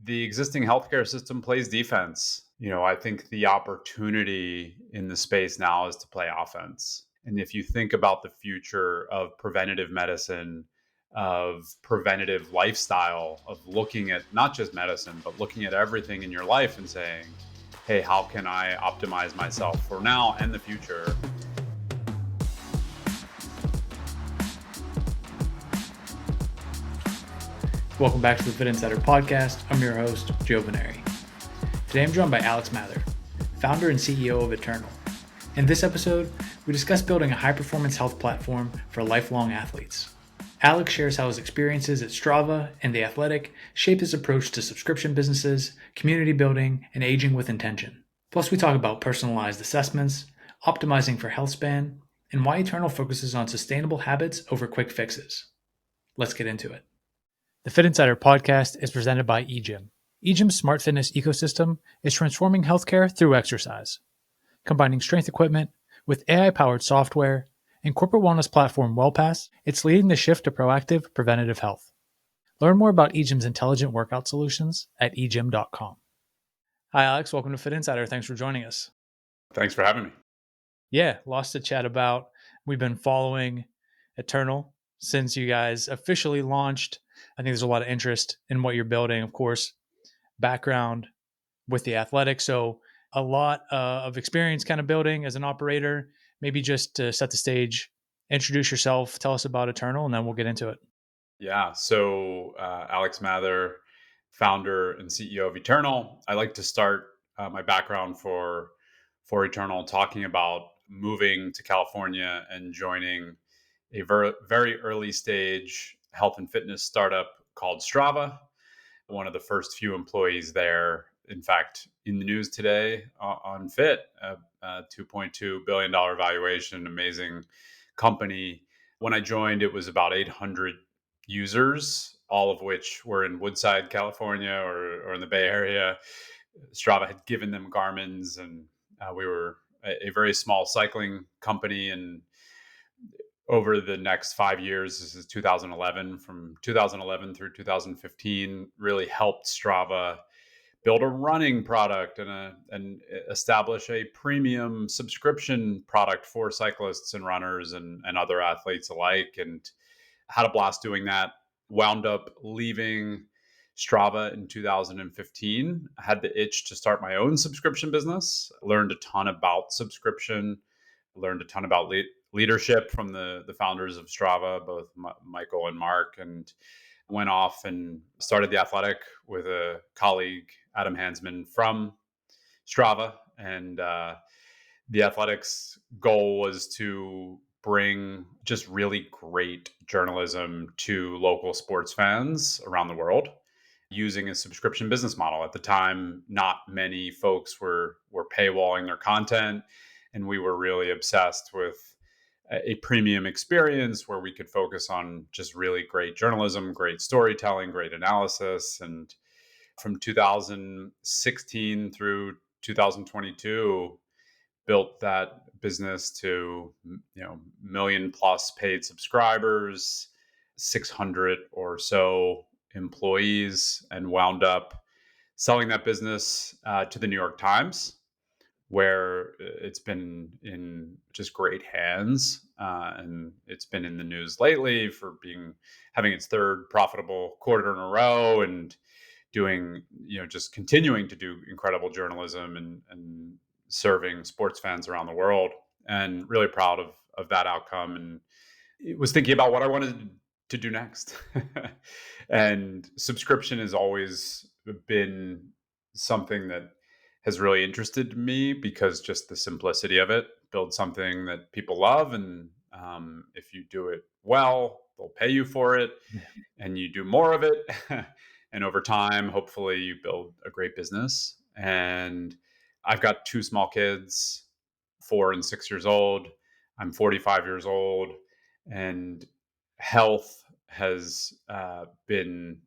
the existing healthcare system plays defense. I think the opportunity in the space now is to play offense. And if you think about the future of preventative medicine, of preventative lifestyle, of looking at not just medicine, but looking at everything in your life and saying, hey, how can I optimize myself for now and the future? Welcome back to the Fitt Insider Podcast. I'm your host, Joe Veneri. Today I'm joined by Alex Mather, founder and CEO of Eternal. In this episode, we discuss building a high-performance health platform for lifelong athletes. Alex shares how his experiences at Strava and The Athletic shape his approach to subscription businesses, community building, and aging with intention. Plus, we talk about personalized assessments, optimizing for health span, and why Eternal focuses on sustainable habits over quick fixes. Let's get into it. The Fitt Insider Podcast is presented by EGYM. EGYM's smart fitness ecosystem is transforming healthcare through exercise. Combining strength equipment with AI-powered software and corporate wellness platform WellPass, it's leading the shift to proactive, preventative health. Learn more about EGYM's intelligent workout solutions at egym.com. Hi, Alex. Welcome to Fitt Insider. Thanks for joining us. Thanks for having me. Yeah, lots to chat about. We've been following Eternal since you guys officially launched. I think there's a lot of interest in what you're building, of course, background with The Athletic. So a lot of experience kind of building as an operator. Maybe just to set the stage, introduce yourself, tell us about Eternal, and then we'll get into it. Yeah. So, Alex Mather, founder and CEO of Eternal. I like to start my background for Eternal talking about moving to California and joining a very early stage health and fitness startup called Strava. One of the first few employees there. In fact, in the news today on Fitt, a $2.2 billion valuation, amazing company. When I joined, it was about 800 users, all of which were in Woodside, California, or in the Bay Area. Strava had given them Garmin's, and we were a very small cycling company. And over the next 5 years, this is 2011, from 2011 through 2015, really helped Strava build a running product and establish a premium subscription product for cyclists and runners and other athletes alike, and had a blast doing that. Wound up leaving Strava in 2015. I had the itch to start my own subscription business. Learned a ton about subscription, learned a ton about leadership from the founders of Strava, both Michael and Mark, and went off and started The Athletic with a colleague, Adam Hansman, from Strava. And The Athletic's goal was to bring just really great journalism to local sports fans around the world using a subscription business model. At the time, not many folks were paywalling their content, and we were really obsessed with a premium experience where we could focus on just really great journalism, great storytelling, great analysis. And from 2016 through 2022, built that business to, million plus paid subscribers, 600 or so employees, and wound up selling that business to the New York Times, where it's been in just great hands. And it's been in the news lately for having its third profitable quarter in a row, and doing, just continuing to do incredible journalism and serving sports fans around the world, and really proud of that outcome. And was thinking about what I wanted to do next. And subscription has always been something that has really interested me, because just the simplicity of it. Build something that people love, and if you do it well, they'll pay you for it, and you do more of it. And over time, hopefully you build a great business. And I've got two small kids, 4 and 6 years old. I'm 45 years old, and health has been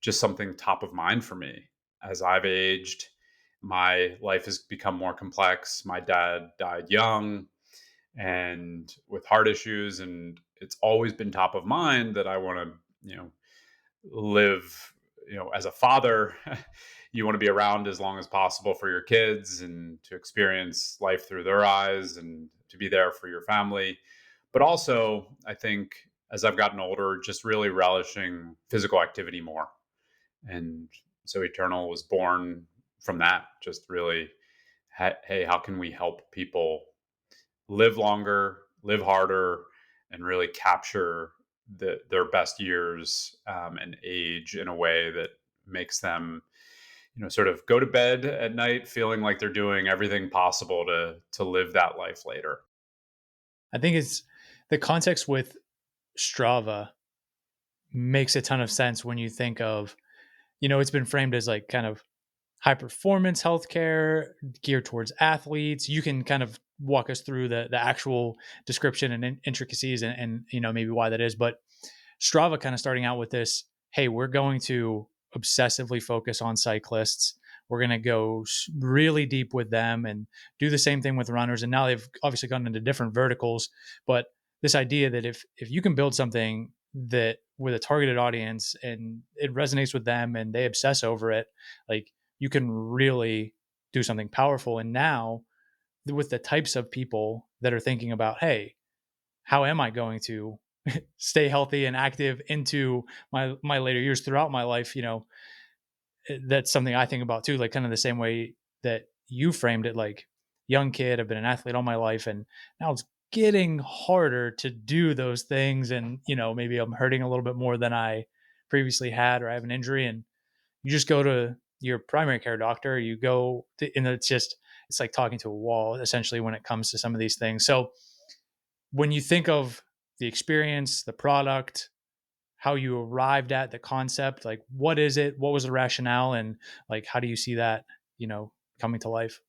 just something top of mind for me. As I've aged, my life has become more complex. My dad died young and with heart issues, and it's always been top of mind that I want to, live as a father, you want to be around as long as possible for your kids and to experience life through their eyes and to be there for your family. But also, I think as I've gotten older, just really relishing physical activity more. And so Eternal was born from that. Just really, hey, how can we help people live longer, live harder, and really capture their best years and age in a way that makes them, sort of go to bed at night feeling like they're doing everything possible to live that life later. I think it's the context with Strava makes a ton of sense when you think of, it's been framed as like kind of high performance healthcare geared towards athletes. You can kind of walk us through the actual description and intricacies and maybe why that is. But Strava kind of starting out with this, hey, we're going to obsessively focus on cyclists. We're going to go really deep with them and do the same thing with runners. And now they've obviously gone into different verticals, but this idea that if you can build something that with a targeted audience and it resonates with them and they obsess over it, like you can really do something powerful. And now with the types of people that are thinking about, hey, how am I going to stay healthy and active into my later years throughout my life? That's something I think about too, like kind of the same way that you framed it, like young kid, I've been an athlete all my life and now it's getting harder to do those things. And, maybe I'm hurting a little bit more than I previously had, or I have an injury and you just go to your primary care doctor, you go to, and it's like talking to a wall essentially when it comes to some of these things. So when you think of the experience, the product, how you arrived at the concept, like what is it? What was the rationale? And like, how do you see that, coming to life?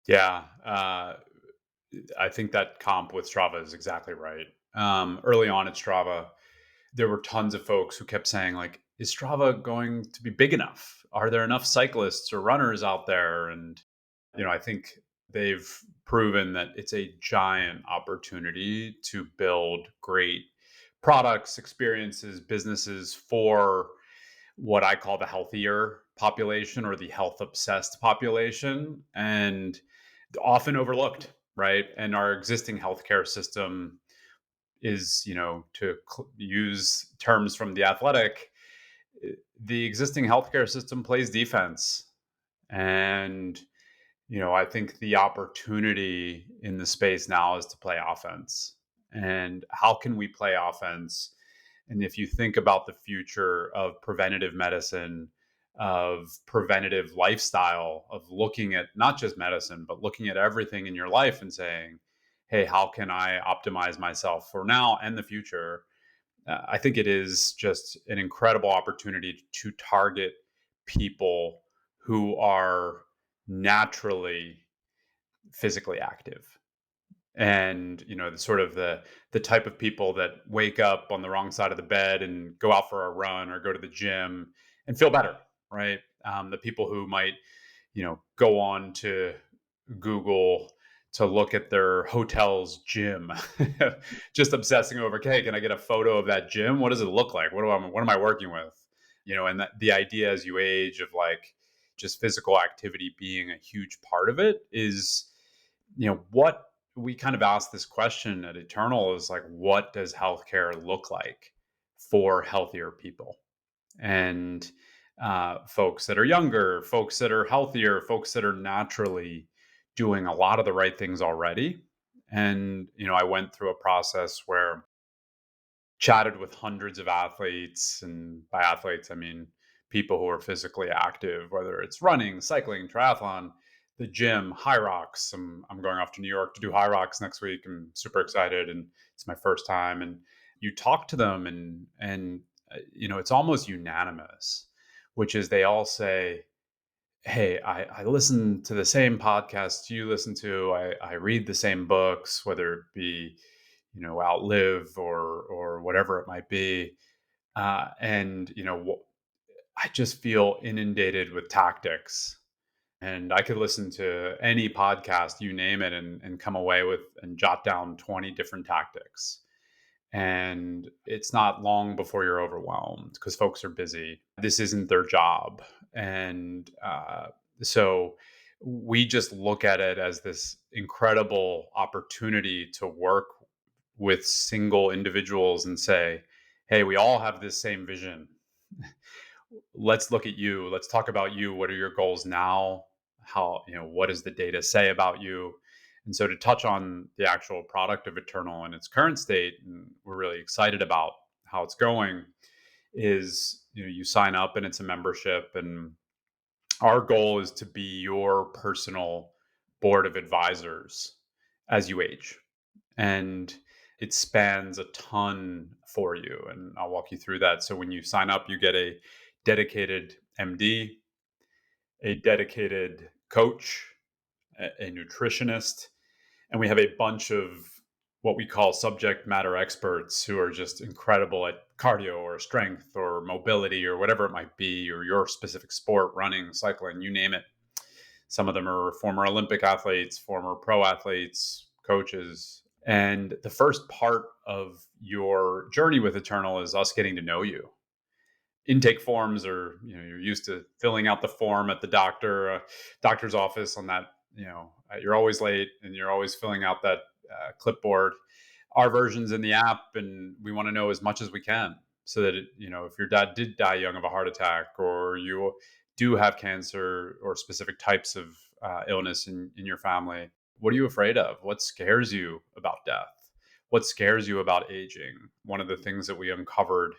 Yeah, I think that comp with Strava is exactly right. Early on at Strava, there were tons of folks who kept saying, like, is Strava going to be big enough? Are there enough cyclists or runners out there? And, I think they've proven that it's a giant opportunity to build great products, experiences, businesses for what I call the healthier population or the health obsessed population, and often overlooked, right? And our existing healthcare system is, to use terms from The Athletic, the existing healthcare system plays defense. And, I think the opportunity in the space now is to play offense. And how can we play offense? And if you think about the future of preventative medicine, of preventative lifestyle, of looking at not just medicine, but looking at everything in your life and saying, hey, how can I optimize myself for now and the future? I think it is just an incredible opportunity to target people who are naturally physically active, and the sort of the type of people that wake up on the wrong side of the bed and go out for a run or go to the gym and feel better, right? The people who might go on to Google to look at their hotel's gym, just obsessing over, okay, can I get a photo of that gym? What does it look like? What am I working with? And that the idea as you age of like just physical activity being a huge part of it is, what we kind of ask this question at Eternal is like, what does healthcare look like for healthier people? And folks that are younger, folks that are healthier, folks that are naturally doing a lot of the right things already. And, I went through a process where chatted with hundreds of athletes. And by athletes, I mean people who are physically active, whether it's running, cycling, triathlon, the gym, high rocks. I'm going off to New York to do high rocks next week. I'm super excited. And it's my first time. And you talk to them and it's almost unanimous, which is they all say, hey, I listen to the same podcasts you listen to. I read the same books, whether it be, Outlive or whatever it might be. And, I just feel inundated with tactics. And I could listen to any podcast, you name it, and come away with and jot down 20 different tactics. And it's not long before you're overwhelmed because folks are busy. This isn't their job. And so we just look at it as this incredible opportunity to work with single individuals and say, hey, we all have this same vision. Let's look at you. Let's talk about you. What are your goals now? How, what does the data say about you? And so to touch on the actual product of Eternal in its current state, and we're really excited about how it's going, is you sign up and it's a membership, and our goal is to be your personal board of advisors as you age. And it spans a ton for you. And I'll walk you through that. So when you sign up, you get a dedicated MD, a dedicated coach, a nutritionist, and we have a bunch of what we call subject matter experts who are just incredible at cardio or strength or mobility or whatever it might be, or your specific sport, running, cycling, you name it. Some of them are former Olympic athletes, former pro athletes, coaches. And the first part of your journey with Eternal is us getting to know you. Intake forms are, you're used to filling out the form at the doctor's office on that, you're always late and you're always filling out that clipboard. Our version's in the app, and we want to know as much as we can so that if your dad did die young of a heart attack, or you do have cancer or specific types of illness in your family, what are you afraid of? What scares you about death? What scares you about aging? One of the things that we uncovered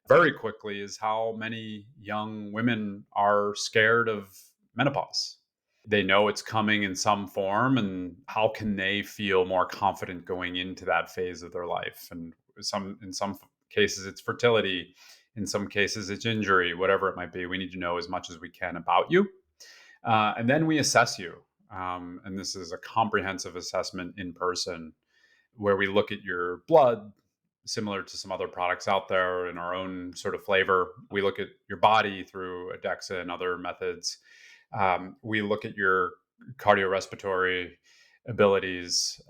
very quickly is how many young women are scared of menopause. They know it's coming in some form, and how can they feel more confident going into that phase of their life? And in some cases it's fertility, in some cases it's injury, whatever it might be. We need to know as much as we can about you, and then we assess you. And this is a comprehensive assessment in person where we look at your blood, similar to some other products out there in our own sort of flavor. We look at your body through a DEXA and other methods. We look at your cardiorespiratory abilities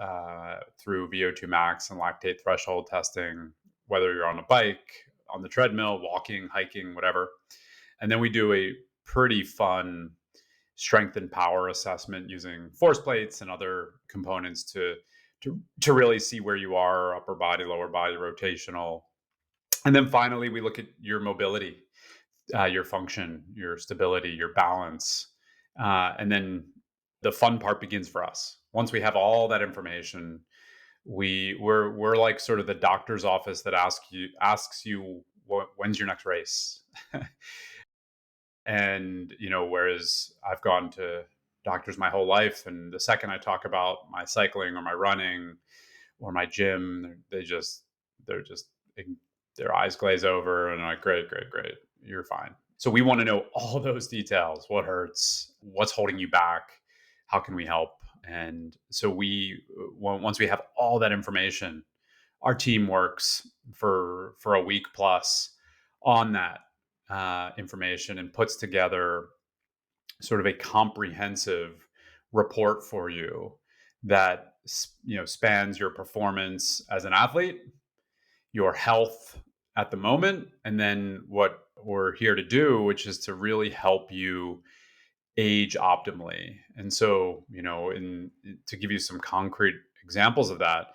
through VO2 max and lactate threshold testing, whether you're on a bike, on the treadmill, walking, hiking, whatever. And then we do a pretty fun strength and power assessment using force plates and other components to really see where you are, upper body, lower body, rotational. And then finally, we look at your mobility, your function, your stability, your balance. And then the fun part begins for us. Once we have all that information, we're like sort of the doctor's office that asks you when's your next race. And whereas I've gone to doctors my whole life, and the second I talk about my cycling or my running or my gym, they're just their eyes glaze over and I'm like, great, great, great, you're fine. So we want to know all those details: what hurts, what's holding you back, how can we help? And so once we have all that information, our team works for a week plus on that information and puts together sort of a comprehensive report for you that spans your performance as an athlete, your health at the moment, and then what we're here to do, which is to really help you age optimally. And so, to give you some concrete examples of that,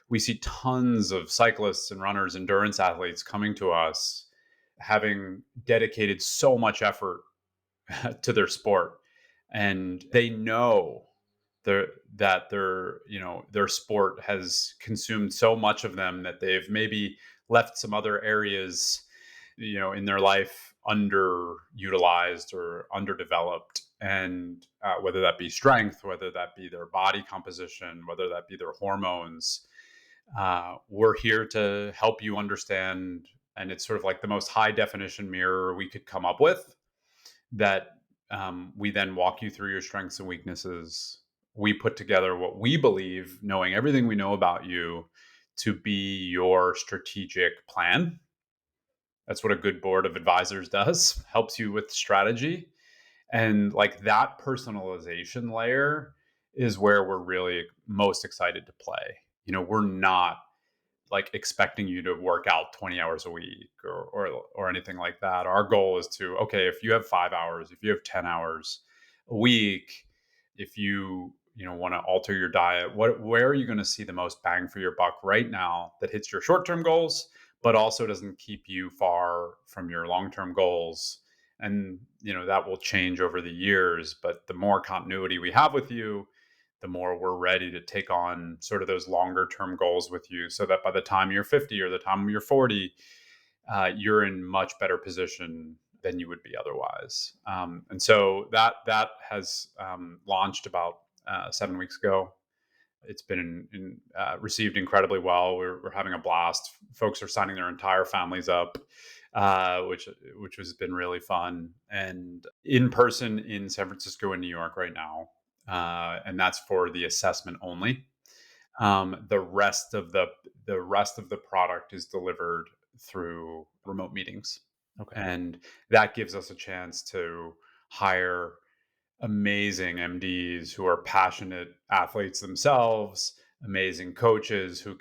we see tons of cyclists and runners, endurance athletes coming to us having dedicated so much effort to their sport, and they know their sport has consumed so much of them that they've maybe left some other areas in their life underutilized or underdeveloped. And whether that be strength, whether that be their body composition, whether that be their hormones, we're here to help you understand. And it's sort of like the most high definition mirror we could come up with, that we then walk you through your strengths and weaknesses. We put together what we believe, knowing everything we know about you, to be your strategic plan. That's what a good board of advisors does, helps you with strategy. And like that personalization layer is where we're really most excited to play. We're not like expecting you to work out 20 hours a week or anything like that. Our goal is to, okay, if you have 5 hours, if you have 10 hours a week, if you want to alter your diet, where are you going to see the most bang for your buck right now that hits your short-term goals, but also doesn't keep you far from your long-term goals? And that will change over the years, but the more continuity we have with you, the more we're ready to take on sort of those longer term goals with you, so that by the time you're 50 or the time you're 40, you're in much better position than you would be otherwise. And so that has launched about 7 weeks ago. It's been received incredibly well. We're having a blast. Folks are signing their entire families up, which has been really fun. And in person in San Francisco and New York right now, and that's for the assessment only. The rest of the product is delivered through remote meetings, Okay. and that gives us a chance to hire amazing MDs who are passionate athletes themselves, amazing coaches who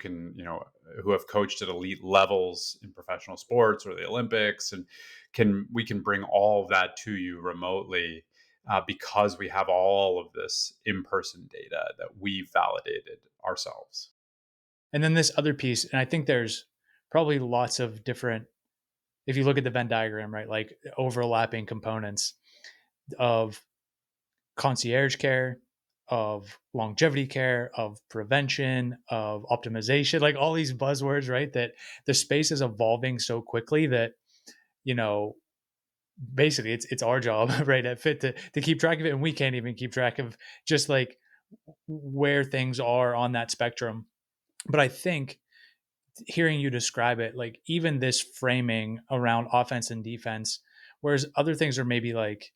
have coached at elite levels in professional sports or the Olympics, and we can bring all of that to you remotely, because we have all of this in-person data that we've validated ourselves. And then this other piece, and I think there's probably lots of different, if you look at the Venn diagram, right, like overlapping components of concierge care, of longevity care, of prevention, of optimization, like all these buzzwords, right? That the space is evolving so quickly that, you know, basically it's our job, right, at Fit to keep track of it. And we can't even keep track of just like where things are on that spectrum. But I think hearing you describe it, like even this framing around offense and defense, whereas other things are maybe like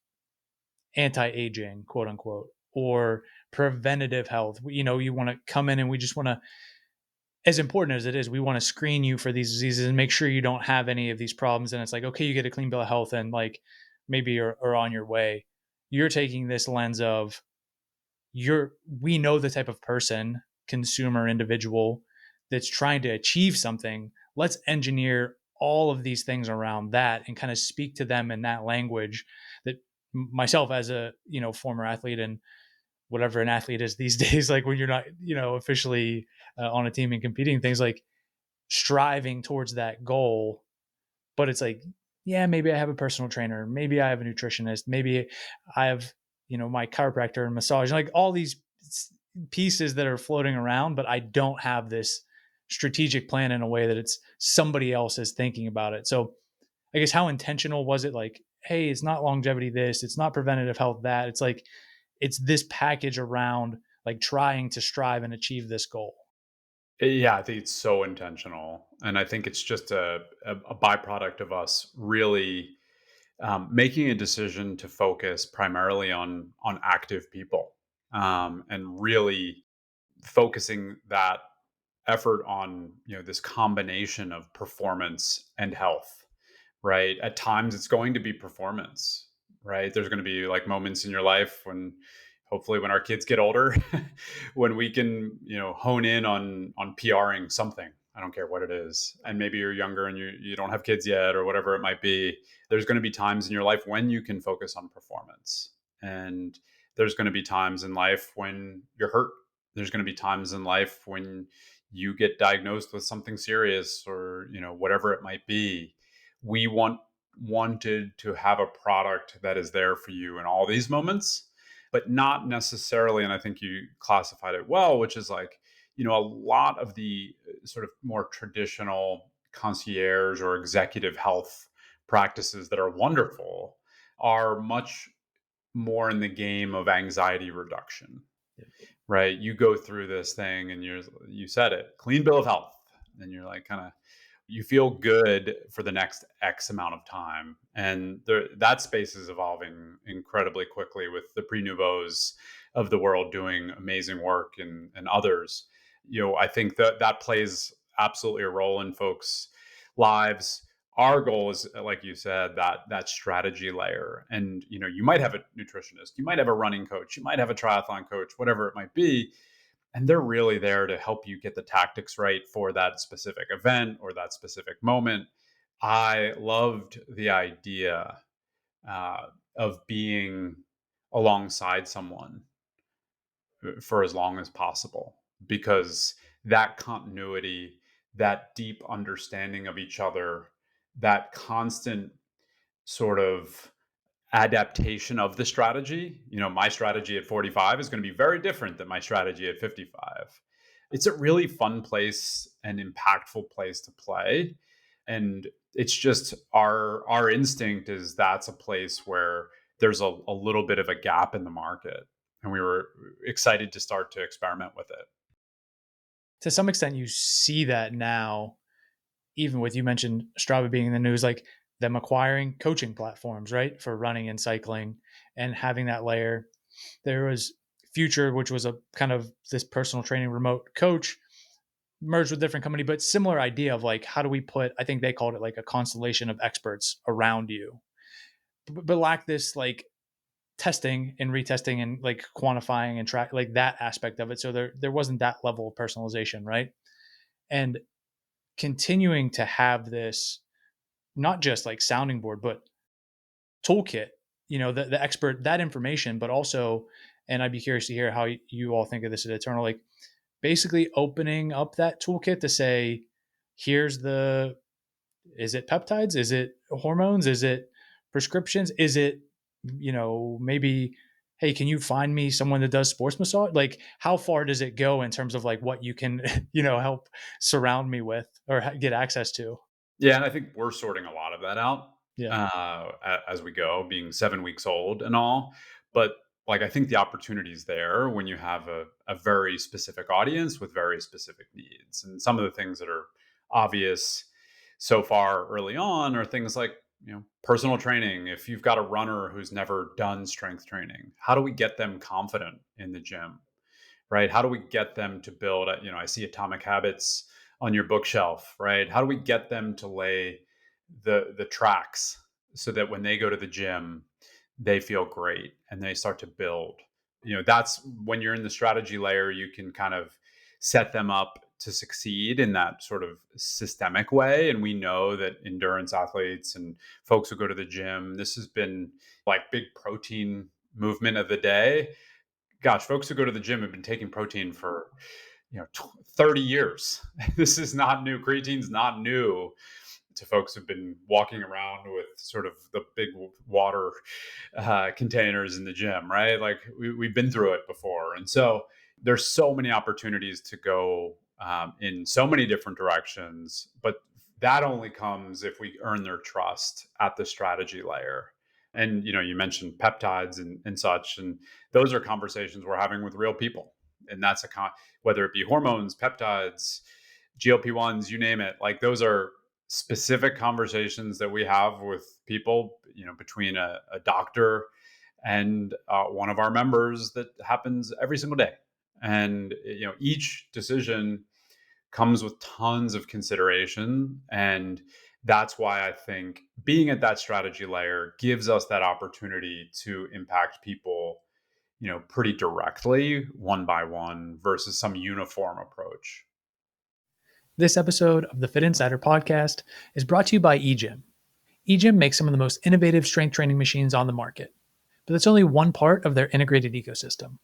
anti-aging, quote unquote, or preventative health. You want to come in and we just want to, as important as it is, we want to screen you for these diseases and make sure you don't have any of these problems. And it's like, okay, you get a clean bill of health and like maybe you're on your way. You're taking this lens of we know the type of person, consumer, individual that's trying to achieve something. Let's engineer all of these things around that and kind of speak to them in that language that myself as a former athlete and whatever an athlete is these days, like when you're not officially on a team and competing, things like striving towards that goal. But it's like, yeah, maybe I have a personal trainer, maybe I have a nutritionist, maybe I have my chiropractor and massage, like all these pieces that are floating around, but I don't have this strategic plan in a way that it's somebody else is thinking about it. So I guess how intentional was it? Like, hey, it's not longevity this, it's not preventative health that, it's like it's this package around like trying to strive and achieve this goal. Yeah, I think it's so intentional, and I think it's just a byproduct of us really making a decision to focus primarily on active people, and really focusing that effort on this combination of performance and health. Right, at times it's going to be performance. Right, there's going to be like moments in your life when, hopefully when our kids get older, when we can hone in on PRing something. I don't care what it is, and maybe you're younger and you don't have kids yet or whatever it might be. There's going to be times in your life when you can focus on performance, and there's going to be times in life when you're hurt. There's going to be times in life when you get diagnosed with something serious, or whatever it might be. We wanted to have a product that is there for you in all these moments, but not necessarily, and I think you classified it well, which is like, a lot of the sort of more traditional concierge or executive health practices that are wonderful are much more in the game of anxiety reduction. Right, you go through this thing and you said it, clean bill of health, and you're like, kind of, you feel good for the next X amount of time. And that space is evolving incredibly quickly with the pre-nouveaux of the world doing amazing work, and others. I think that plays absolutely a role in folks' lives. Our goal is, like you said, that strategy layer. And you might have a nutritionist, you might have a running coach, you might have a triathlon coach, whatever it might be. and they're really there to help you get the tactics right for that specific event or that specific moment. I loved the idea uh, of being alongside someone for as long as possible, because that continuity, that deep understanding of each other, that constant sort of adaptation of the strategy. My strategy at 45 is going to be very different than my strategy at 55. It's a really fun place and impactful place to play. And it's just our instinct is that's a place where there's a little bit of a gap in the market. And we were excited to start to experiment with it. To some extent, you see that now, even with, you mentioned Strava being in the news, like them acquiring coaching platforms, right, for running and cycling, and having that layer. There was Future, which was a kind of this personal training remote coach, merged with different company, but similar idea of like, how do we put, I think they called it like a constellation of experts around you, but lack this like testing and retesting and like quantifying and track, like that aspect of it. So there wasn't that level of personalization, right? And continuing to have this, not just like sounding board, but toolkit, the expert, that information, but also, and I'd be curious to hear how you all think of this at Eternal, like basically opening up that toolkit to say, here's the, is it peptides? Is it hormones? Is it prescriptions? Is it, maybe, hey, can you find me someone that does sports massage? Like, how far does it go in terms of like what you can, help surround me with or get access to? Yeah, and I think we're sorting a lot of that out Yeah. as we go, being 7 weeks old and all. But like, I think the opportunity is there when you have a very specific audience with very specific needs. And some of the things that are obvious so far early on are things like, personal training. If you've got a runner who's never done strength training, how do we get them confident in the gym? Right? How do we get them to build? I see Atomic Habits on your bookshelf, right? How do we get them to lay the tracks so that when they go to the gym, they feel great and they start to build? That's when you're in the strategy layer, you can kind of set them up to succeed in that sort of systemic way. And we know that endurance athletes and folks who go to the gym, this has been like big protein movement of the day. Gosh, folks who go to the gym have been taking protein for 30 years. This is not new. Creatine's not new to folks who've been walking around with sort of the big water containers in the gym, right? Like we've been through it before. And so there's so many opportunities to go in so many different directions, but that only comes if we earn their trust at the strategy layer. And you mentioned peptides and such, and those are conversations we're having with real people. And that's whether it be hormones, peptides, GLP-1s, you name it. Like those are specific conversations that we have with people, between a doctor and one of our members, that happens every single day. And each decision comes with tons of consideration. And that's why I think being at that strategy layer gives us that opportunity to impact people, pretty directly, one by one, versus some uniform approach. This episode of the Fitt Insider Podcast is brought to you by EGYM. EGYM makes some of the most innovative strength training machines on the market, but that's only one part of their integrated ecosystem.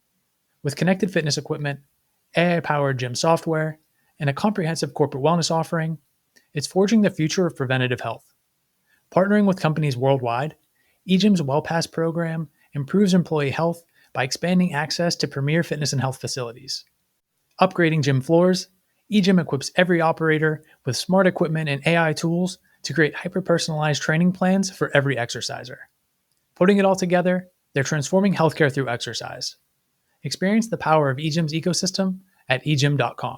With connected fitness equipment, AI-powered gym software, and a comprehensive corporate wellness offering, it's forging the future of preventative health. Partnering with companies worldwide, EGYM's WellPass program improves employee health by expanding access to premier fitness and health facilities. Upgrading gym floors, EGYM equips every operator with smart equipment and AI tools to create hyper-personalized training plans for every exerciser. Putting it all together, they're transforming healthcare through exercise. Experience the power of EGYM's ecosystem at egym.com.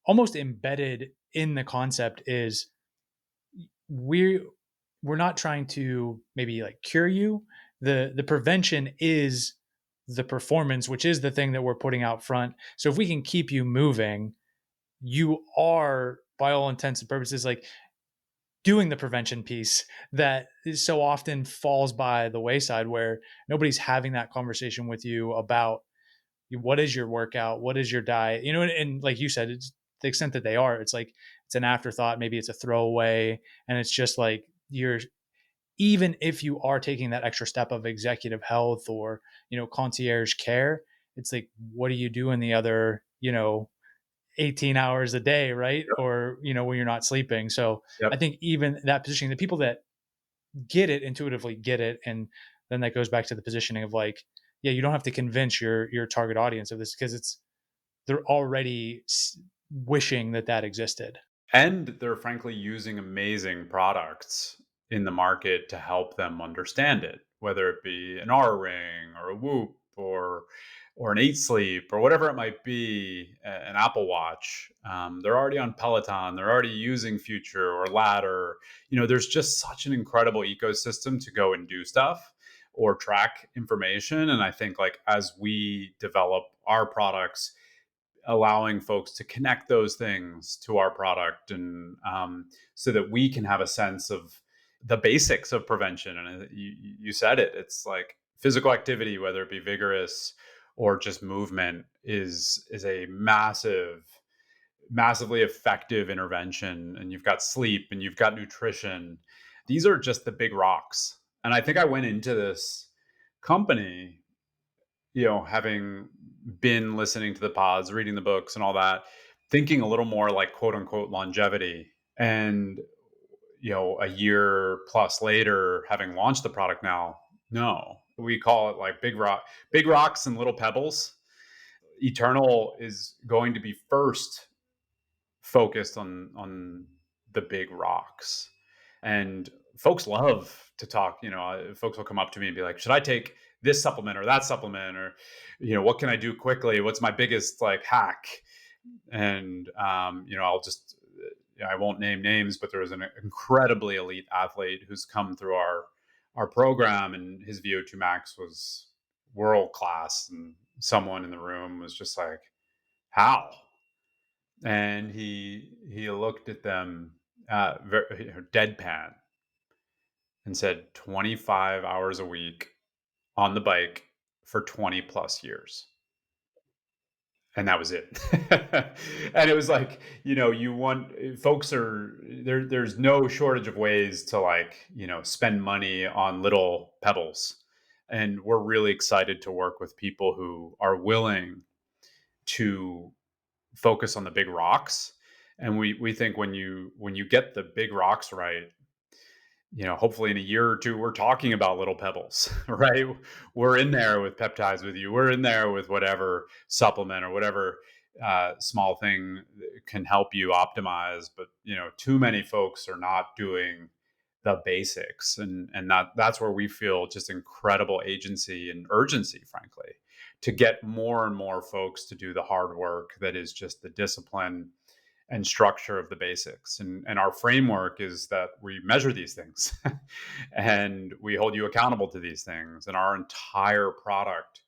Almost embedded in the concept is we're not trying to maybe like cure you. The prevention is the performance, which is the thing that we're putting out front. So if we can keep you moving, you are, by all intents and purposes, like doing the prevention piece that so often falls by the wayside, where nobody's having that conversation with you about, what is your workout, what is your diet, and like you said, it's the extent that they are, it's like it's an afterthought, maybe it's a throwaway, and it's just like you're, even if you are taking that extra step of executive health or concierge care, it's like, what do you do in the other 18 hours a day, right? Yep. Or when you're not sleeping. So I Yep. think even that positioning, the people that get it intuitively get it, and then that goes back to the positioning of like, yeah, you don't have to convince your target audience of this, because it's they're already wishing that that existed. And they're frankly using amazing products in the market to help them understand it, whether it be an R ring or a Whoop or an Eat Sleep or whatever it might be, an Apple Watch. They're already on Peloton. They're already using Future or Ladder. There's just such an incredible ecosystem to go and do stuff or track information. And I think like as we develop our products, allowing folks to connect those things to our product, and so that we can have a sense of the basics of prevention. And you said it, it's like physical activity, whether it be vigorous or just movement, is a massively effective intervention. And you've got sleep and you've got nutrition. These are just the big rocks. And I think I went into this company, having been listening to the pods, reading the books and all that, thinking a little more like quote unquote longevity. And, a year plus later, having launched the product now, no, we call it like big rocks and little pebbles. Eternal is going to be first focused on the big rocks. And folks love to talk, folks will come up to me and be like, should I take this supplement or that supplement, or what can I do quickly, what's my biggest like hack? And I'll just, I won't name names, but there was an incredibly elite athlete who's come through our program, and his VO2 max was world class, and someone in the room was just like, how? And he looked at them very deadpan and said 25 hours a week on the bike for 20 plus years. And that was it. And it was like, you want folks are there, there's no shortage of ways to like, spend money on little pebbles. And we're really excited to work with people who are willing to focus on the big rocks. And we think when you get the big rocks right, hopefully in a year or two, we're talking about little pebbles, right? We're in there with peptides with you. We're in there with whatever supplement or whatever small thing can help you optimize. But too many folks are not doing the basics, and that's where we feel just incredible agency and urgency, frankly, to get more and more folks to do the hard work that is just the discipline and structure of the basics. And our framework is that we measure these things and we hold you accountable to these things. And our entire product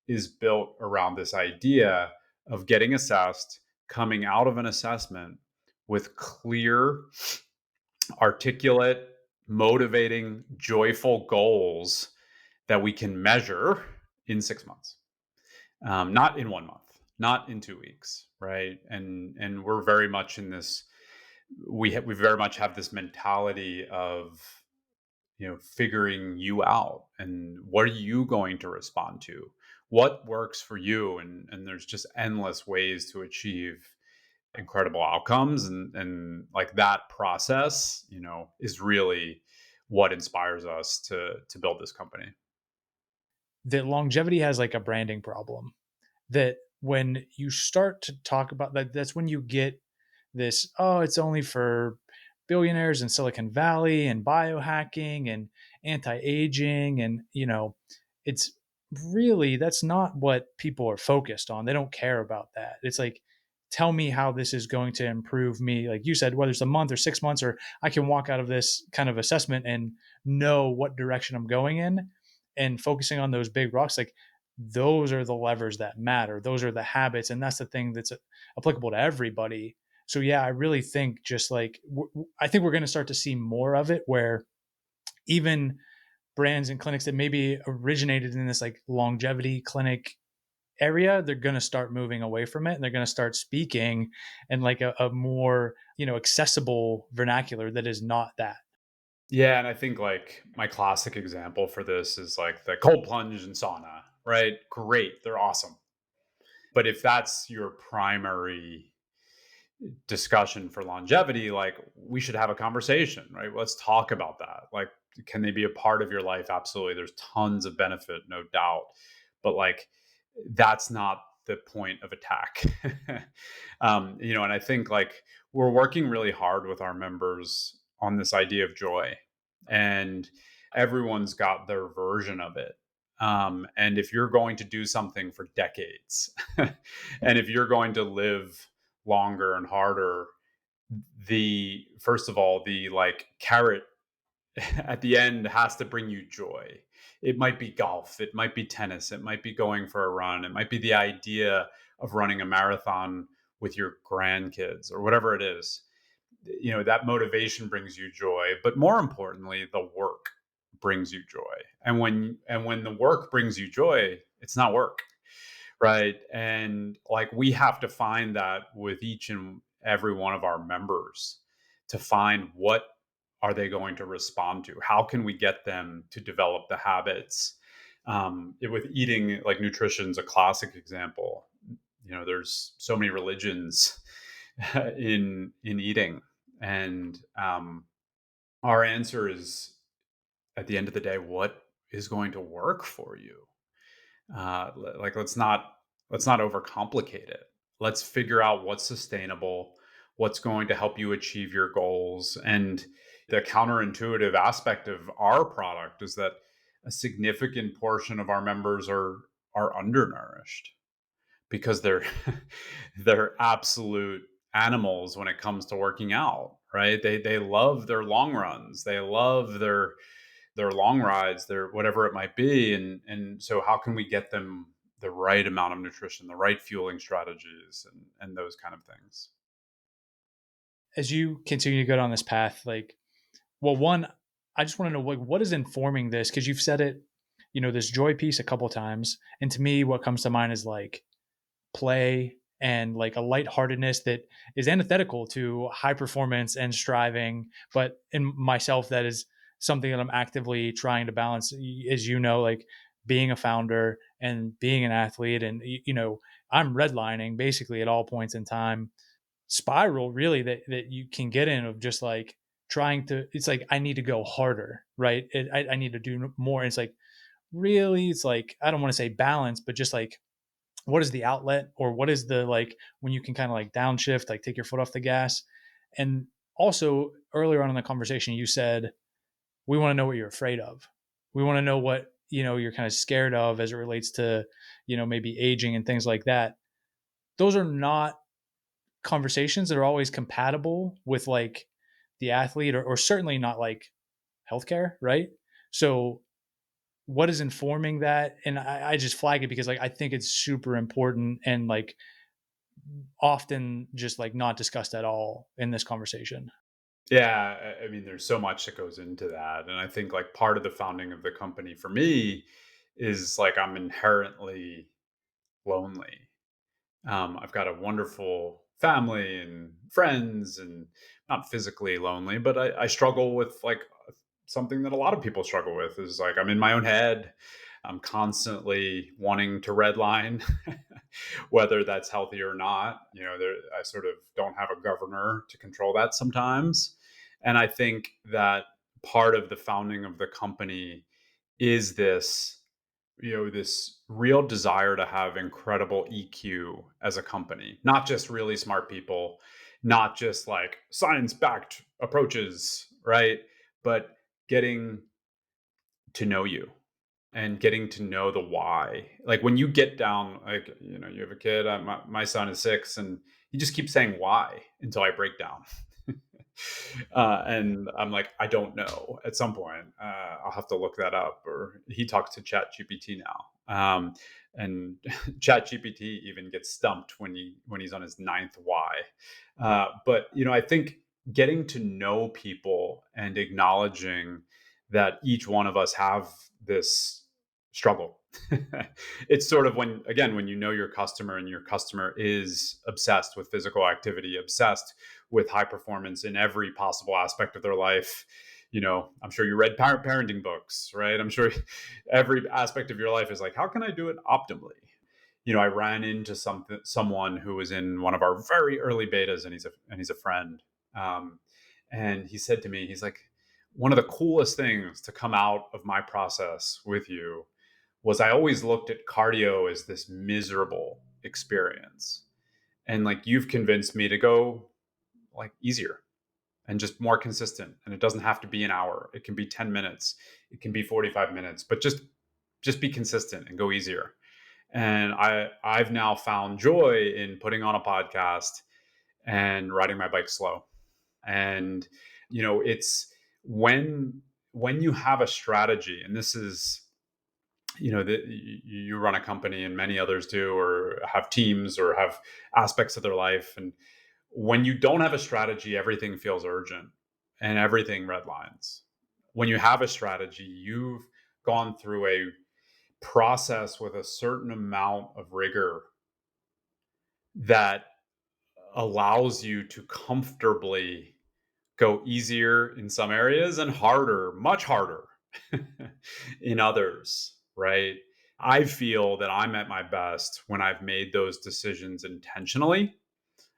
is built around this idea of getting assessed, coming out of an assessment with clear, articulate, motivating, joyful goals that we can measure in 6 months, not in 1 month, not in 2 weeks, right? And we're very much in this. We very much have this mentality of figuring you out, and what are you going to respond to, what works for you, and there's just endless ways to achieve incredible outcomes, and like that process, is really what inspires us to build this company. That longevity has like a branding problem, that when you start to talk about that, that's when you get this, oh, it's only for billionaires in Silicon Valley and biohacking and anti-aging. And, it's really, that's not what people are focused on. They don't care about that. It's like, tell me how this is going to improve me. Like you said, whether it's a month or 6 months, or I can walk out of this kind of assessment and know what direction I'm going in, and focusing on those big rocks. Like, those are the levers that matter. Those are the habits. And that's the thing that's applicable to everybody. So yeah, I really think just like, I think we're going to start to see more of it, where even brands and clinics that maybe originated in this like longevity clinic area, they're going to start moving away from it, and they're going to start speaking in like a more, accessible vernacular that is not that. Yeah, and I think like my classic example for this is like the cold plunge and sauna, right? Great, they're awesome. But if that's your primary discussion for longevity, like we should have a conversation, right? Let's talk about that. Like, can they be a part of your life? Absolutely. There's tons of benefit, no doubt. But like, that's not the point of attack. And I think like we're working really hard with our members on this idea of joy, and everyone's got their version of it. And if you're going to do something for decades, and if you're going to live longer and harder, the first of all, the like carrot at the end has to bring you joy. It might be golf, it might be tennis, it might be going for a run, it might be the idea of running a marathon with your grandkids or whatever it is. That motivation brings you joy, but more importantly, the work brings you joy. And when the work brings you joy, it's not work, right? And like we have to find that with each and every one of our members, to find what are they going to respond to, how can we get them to develop the habits. With eating, like nutrition's a classic example. There's so many religions in eating, and our answer is, at the end of the day, what is going to work for you. Like let's not overcomplicate it. Let's figure out what's sustainable, what's going to help you achieve your goals. And the counterintuitive aspect of our product is that a significant portion of our members are undernourished because they're they're absolute animals when it comes to working out, right? They love their long runs, they love their long rides, their whatever it might be. And so how can we get them the right amount of nutrition, the right fueling strategies, and those kind of things. As you continue to go down this path, like, well, one, I just want to know, like, what is informing this? Because you've said it, this joy piece a couple times, and to me, what comes to mind is like play and like a lightheartedness that is antithetical to high performance and striving. But in myself, that is something that I'm actively trying to balance. As you know, like being a founder and being an athlete, and I'm redlining basically at all points in time. Spiral really that you can get in of just like trying to. It's like I need to go harder, right? I need to do more. And it's like really, it's like I don't want to say balance, but just like what is the outlet, or what is the like when you can kind of like downshift, like take your foot off the gas. And also earlier on in the conversation you said we want to know what you're afraid of, we want to know what you're kind of scared of as it relates to maybe aging and things like that. Those are not conversations that are always compatible with like the athlete, or certainly not like healthcare, right? So what is informing that? And I just flag it because like I think it's super important and like often just like not discussed at all in this conversation. Yeah, I mean, there's so much that goes into that, and I think like part of the founding of the company for me is like I'm inherently lonely. I've got a wonderful family and friends, and not physically lonely, but I struggle with like something that a lot of people struggle with is like I'm in my own head. I'm constantly wanting to redline, whether that's healthy or not. I sort of don't have a governor to control that sometimes. And I think that part of the founding of the company is this real desire to have incredible EQ as a company, not just really smart people, not just like science backed approaches, right? But getting to know you and getting to know the why. Like when you get down, like, you have a kid, my son is 6, and he just keeps saying why until I break down. And I'm like, I don't know. At some point, I'll have to look that up. Or he talks to Chat GPT now, and Chat GPT even gets stumped when he's on his ninth why. But I think getting to know people and acknowledging that each one of us have this struggle It's sort of when you know your customer and your customer is obsessed with physical activity, obsessed with high performance in every possible aspect of their life. I'm sure you read parenting books, right? I'm sure every aspect of your life is like, how can I do it optimally? I ran into someone who was in one of our very early betas, and he's a friend. Um, and he said to me, he's like, one of the coolest things to come out of my process with you was I always looked at cardio as this miserable experience. And like you've convinced me to go like easier and just more consistent. And it doesn't have to be an hour. It can be 10 minutes. It can be 45 minutes, but just be consistent and go easier. And I've now found joy in putting on a podcast and riding my bike slow. And it's when you have a strategy, and this is that you run a company and many others do, or have teams or have aspects of their life, and when you don't have a strategy, everything feels urgent and everything redlines. When you have a strategy, you've gone through a process with a certain amount of rigor that allows you to comfortably go easier in some areas and harder, much harder in others, right? I feel that I'm at my best when I've made those decisions intentionally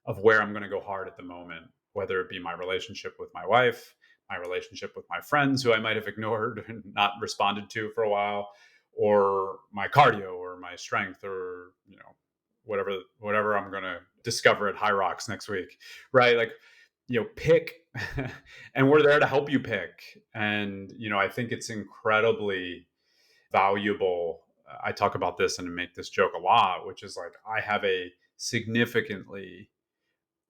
of where I'm going to go hard at the moment, whether it be my relationship with my wife, my relationship with my friends who I might have ignored and not responded to for a while, or my cardio or my strength, or whatever I'm going to discover at High Rocks next week, right? Like, pick and we're there to help you pick. And I think it's incredibly valuable. I talk about this and make this joke a lot, which is like, I have a significantly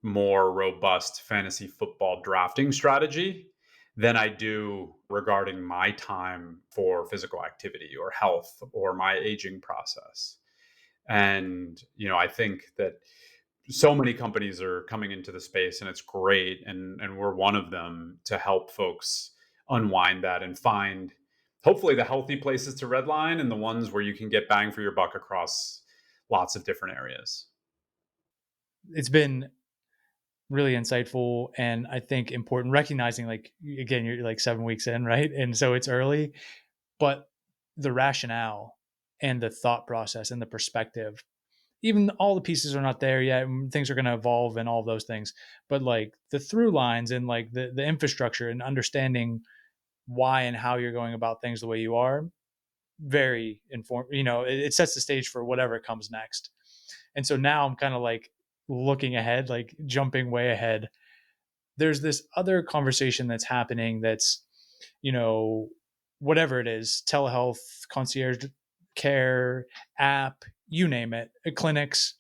more robust fantasy football drafting strategy than I do regarding my time for physical activity or health or my aging process. And I think that so many companies are coming into the space, and it's great, and we're one of them, to help folks unwind that and find hopefully the healthy places to redline and the ones where you can get bang for your buck across lots of different areas. It's been really insightful and I think important, recognizing, like, again, you're like 7 weeks in, right? And so it's early, but the rationale and the thought process and the perspective, even all the pieces are not there yet, things are going to evolve and all of those things, but like the through lines and like the infrastructure and understanding why and how you're going about things the way you are, very informed. It sets the stage for whatever comes next. And so now I'm kind of like looking ahead, like jumping way ahead. There's this other conversation that's happening that's, you know, whatever it is, telehealth, concierge care, app, you name it, clinics.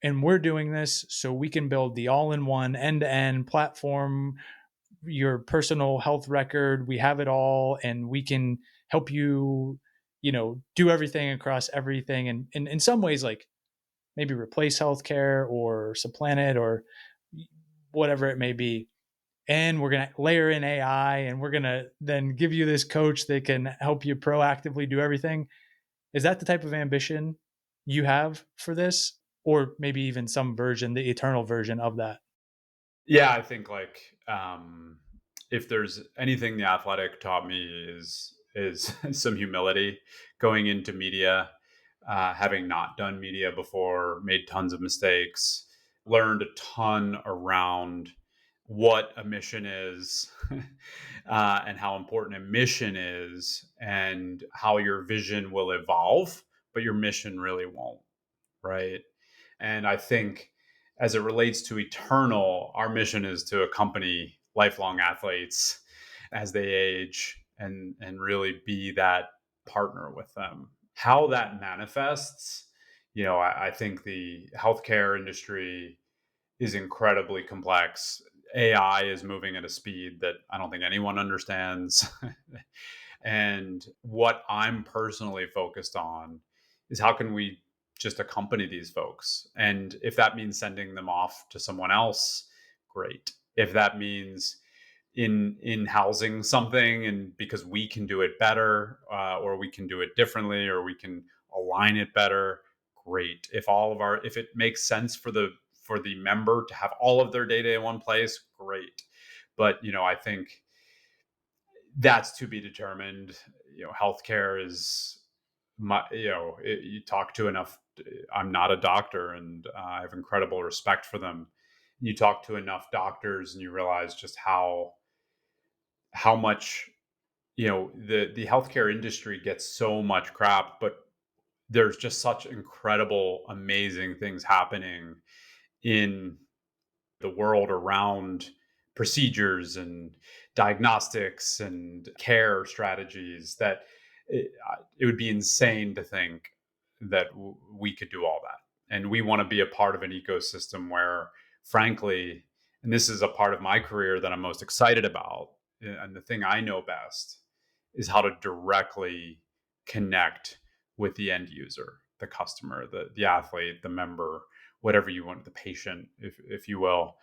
And we're doing this so we can build the all in one end to end platform, your personal health record. We have it all, and we can help you, do everything across everything. And in some ways, like maybe replace healthcare or supplant it or whatever it may be. And we're going to layer in AI, and we're going to then give you this coach that can help you proactively do everything. Is that the type of ambition you have for this? Or maybe even some version, the eternal version of that? Yeah, I think like if there's anything the athletic taught me is some humility going into media, having not done media before, made tons of mistakes, learned a ton around what a mission is, and how important a mission is, and how your vision will evolve, but your mission really won't, right? And I think as it relates to Eternal, our mission is to accompany lifelong athletes as they age, and really be that partner with them. How that manifests, I think the healthcare industry is incredibly complex. AI is moving at a speed that I don't think anyone understands. And what I'm personally focused on is how can we just accompany these folks? And if that means sending them off to someone else, great. If that means in housing something, and because we can do it better, or we can do it differently, or we can align it better, great. If it makes sense for the member to have all of their data in one place, great. But I think that's to be determined. Healthcare is you talk to enough. I'm not a doctor, and I have incredible respect for them. You talk to enough doctors and you realize just how much the healthcare industry gets so much crap, but there's just such incredible, amazing things happening in the world around procedures and diagnostics and care strategies that it would be insane to think that we could do all that. And we want to be a part of an ecosystem where, frankly, and this is a part of my career that I'm most excited about, and the thing I know best is how to directly connect with the end user, the customer, the athlete, the member, whatever you want, the patient, if you will.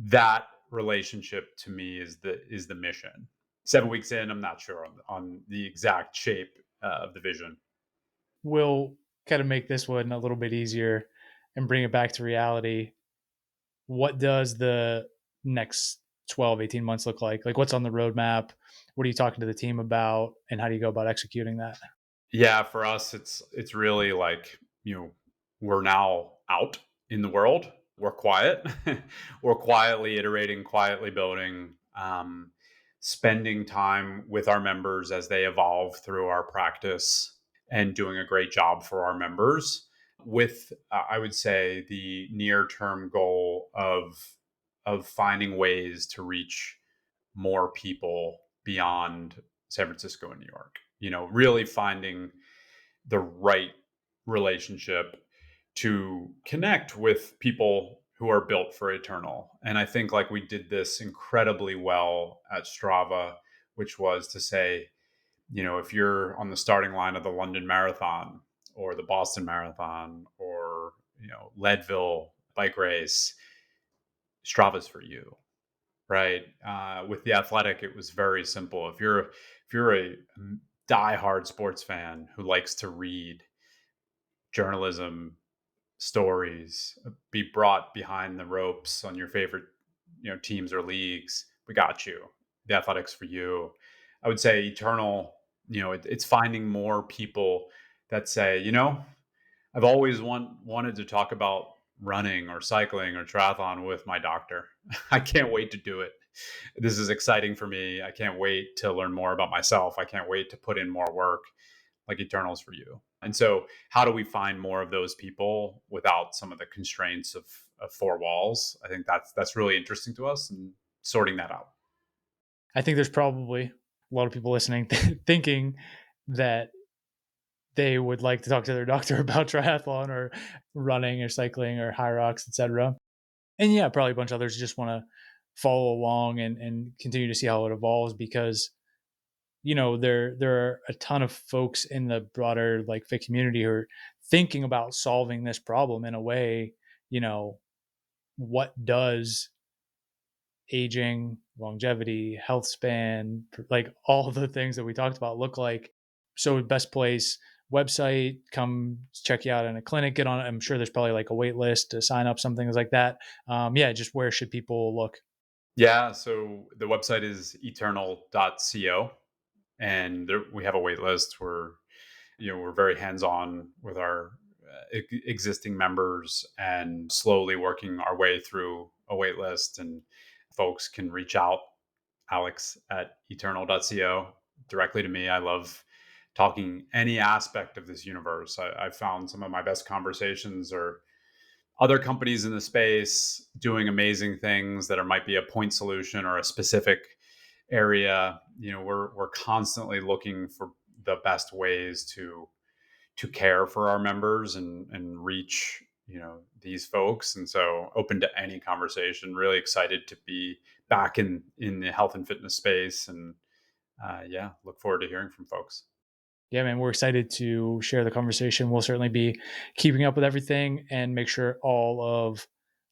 That relationship to me is the mission. 7 weeks in, I'm not sure on the exact shape of the vision. We'll kind of make this one a little bit easier and bring it back to reality. What does the next 12, 18 months look like? Like, what's on the roadmap? What are you talking to the team about? And how do you go about executing that? Yeah, for us, it's really like we're now out in the world. We're quiet. We're quietly iterating, quietly building, spending time with our members as they evolve through our practice, and doing a great job for our members. With I would say the near term goal of finding ways to reach more people beyond San Francisco and New York. Really finding the right relationship to connect with people who are built for eternal. And I think like we did this incredibly well at Strava, which was to say, if you're on the starting line of the London Marathon or the Boston Marathon or, Leadville bike race, Strava's for you, right? With the Athletic, it was very simple. If you're a diehard sports fan who likes to read journalism, stories, be brought behind the ropes on your favorite teams or leagues, we got you. The Athletics for you. I would say Eternal. It's finding more people that say, I've always wanted to talk about running or cycling or triathlon with my doctor. I can't wait to do it. This is exciting for me. I can't wait to learn more about myself. I can't wait to put in more work, like Eternals for you. And so, how do we find more of those people without some of the constraints of four walls? I think that's really interesting to us, and sorting that out. I think there's probably a lot of people listening thinking that they would like to talk to their doctor about triathlon or running or cycling or high rocks, etc. And yeah, probably a bunch of others just want to follow along and continue to see how it evolves because there are a ton of folks in the broader like fit community who are thinking about solving this problem in a way. you know what does aging, longevity, health span, like all the things that we talked about look like? So best place, website, come check you out in a clinic, get on it. I'm sure there's probably like a wait list to sign up, some things like that. Yeah, just where should people look? Yeah, so the website is eternal.co, and we have a wait list. We're very hands on with our existing members and slowly working our way through a wait list. And folks can reach out, Alex at eternal.co, directly to me. I love talking any aspect of this universe. I found some of my best conversations are other companies in the space doing amazing things that might be a point solution or a specific area. We're constantly looking for the best ways to care for our members and reach these folks. And so open to any conversation. Really excited to be back in the health and fitness space, and yeah, look forward to hearing from folks. Yeah, man, we're excited to share the conversation. We'll certainly be keeping up with everything and make sure all of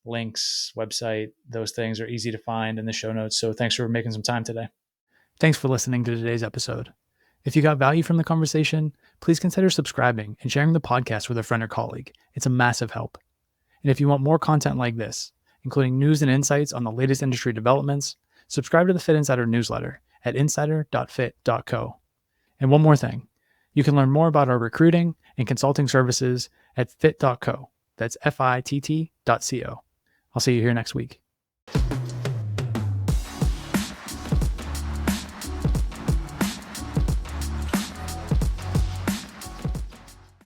links, website, those things are easy to find in the show notes. So thanks for making some time today. Thanks for listening to today's episode. If you got value from the conversation, please consider subscribing and sharing the podcast with a friend or colleague. It's a massive help. And if you want more content like this, including news and insights on the latest industry developments, subscribe to the Fitt Insider newsletter at insider.fit.co. And one more thing, you can learn more about our recruiting and consulting services at fit.co. That's FITT.co. I'll see you here next week.